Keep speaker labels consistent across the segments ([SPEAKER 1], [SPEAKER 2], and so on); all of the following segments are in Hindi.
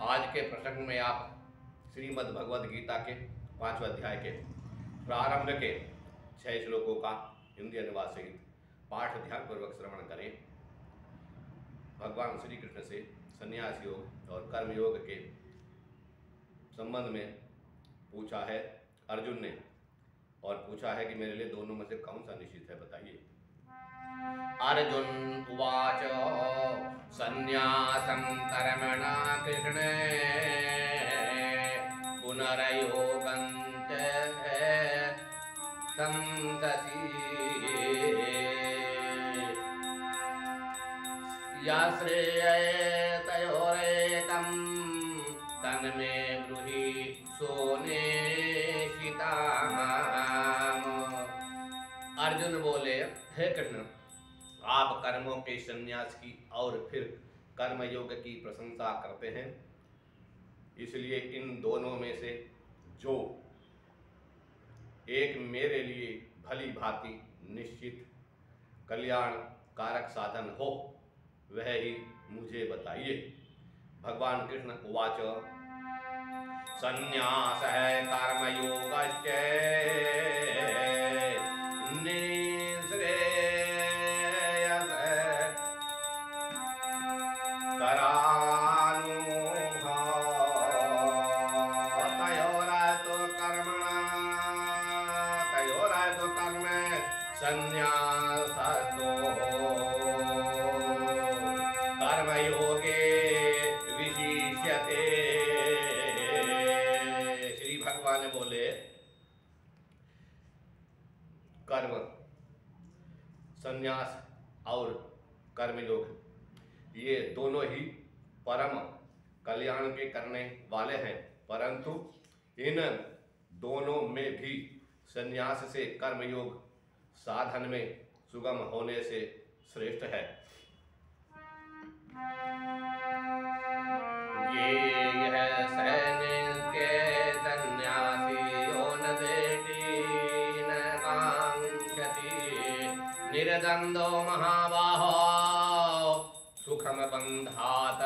[SPEAKER 1] आज के प्रसंग में आप श्रीमद् भगवद गीता के 5वें अध्याय के प्रारंभ के 6 श्लोकों का हिंदी अनुवाद सहित पाठ ध्यान पूर्वक श्रवण करें। भगवान श्री कृष्ण से संन्यास योग और कर्म योग के संबंध में पूछा है अर्जुन ने, और पूछा है कि मेरे लिए दोनों में से कौन सा निश्चित है, बताइए। अर्जुन उवाच संन्यासं कर्मणा कृष्णे पुनर्योगं च संससि यश्रेयः तयोरेकं तन्मे ब्रूहि सोनेशिताम्। अर्जुन बोले, हे कृष्ण, आप कर्मों के संन्यास की और फिर कर्मयोग की प्रशंसा करते हैं, इसलिए इन दोनों में से जो एक मेरे लिए भली भांति निश्चित कल्याण कारक साधन हो वह ही मुझे बताइए। भगवान कृष्ण उवाच संन्यासः कर्मयोगश्च संन्यासस्तो कर्मयोगे विशिष्यते। श्री भगवान बोले, कर्म, संन्यास और कर्मयोग ये दोनों ही परम कल्याण के करने वाले हैं, परंतु इन दोनों में भी संन्यास से कर्मयोग साधन में सुगम होने से श्रेष्ठ है। ये सैनिक सन्यासी न देती न कांक्षति निर्द्वंदो महाबाहो सुखम बंधात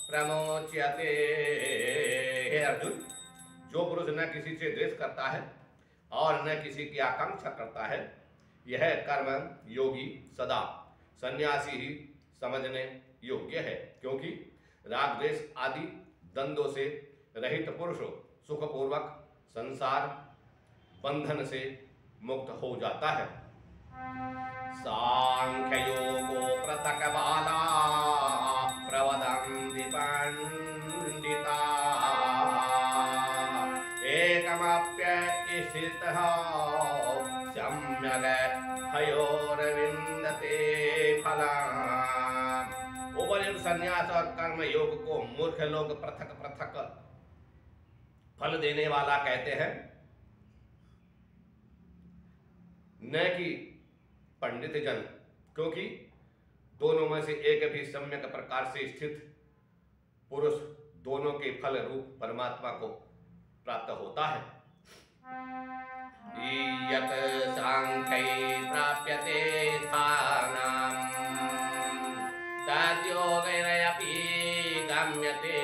[SPEAKER 1] प्रमोच्यते। हे अर्जुन, जो पुरुष न किसी से द्वेष करता है और न किसी की आकांक्षा करता है, यह कर्म योगी सदा सन्यासी ही समझने योग्य है, क्योंकि राग द्वेष आदि द्वंद्वों से रहित पुरुष सुखपूर्वक संसार बंधन से मुक्त हो जाता है। सांख्य योगो पृथक बाला प्रवदन्ति पंडिता एकमप्यस्थितः सम्यक् हयोरविन्दते फलम्। उपर्युक्त संन्यास और कर्म योग को मूर्ख लोग पृथक पृथक फल देने वाला कहते हैं, न कि पंडित जन, क्योंकि दोनों में से एक भी सम्यक प्रकार से स्थित पुरुष दोनों के फल रूप परमात्मा को प्राप्त होता है। यत् सांख्यै प्राप्यते स्थानं तद्योगैरपि गम्यते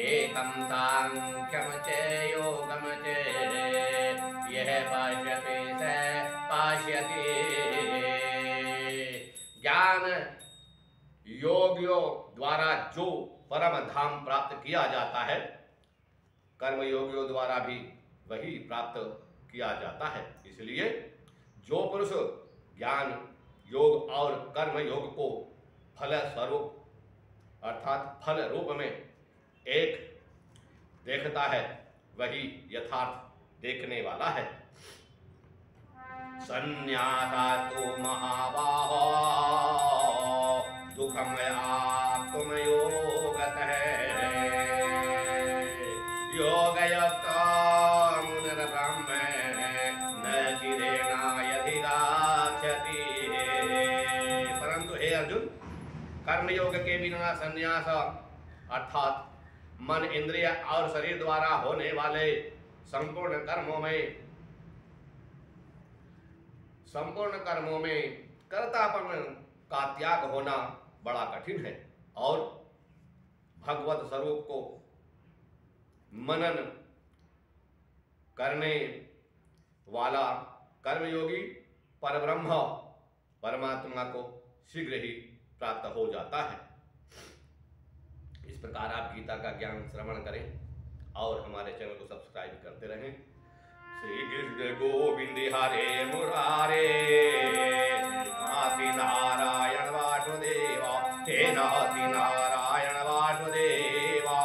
[SPEAKER 1] एकं सांख्यं च योगं च यः पश्यति स पश्यति। ज्ञान योगियों द्वारा जो परम धाम प्राप्त किया जाता है, कर्मयोगियों द्वारा भी वही प्राप्त किया जाता है। इसलिए जो पुरुष ज्ञान योग और कर्म योग को फल स्वरूप अर्थात फल रूप में एक देखता है, वही यथार्थ देखने वाला है। संन्यासास्तु महाबाहो दुःखमयात्मयोगतः योगयुक्तो मुनिर्ब्रह्म न चिरेणायधिगच्छति। परंतु हे अर्जुन, कर्मयोग के बिना संन्यास अर्थात मन, इंद्रिय और शरीर द्वारा होने वाले संपूर्ण कर्मों में कर्तापन का त्याग होना बड़ा कठिन है, और भगवत स्वरूप को मनन करने वाला कर्मयोगी परब्रह्म परमात्मा को शीघ्र ही प्राप्त हो जाता है। इस प्रकार आप गीता का ज्ञान श्रवण करें और हमारे चैनल को सब्सक्राइब करते रहें। श्री कृष्ण गोविंद हरे मुरारे, नाति नारायण वासुदेवा, हे नाति नारायण वासुदेवा।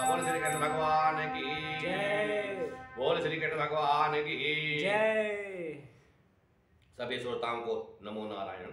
[SPEAKER 1] बोल श्री कृष्ण भगवान की जय, बोल श्री कृष्ण भगवान की जय। सभी श्रोताओं को नमो नारायण।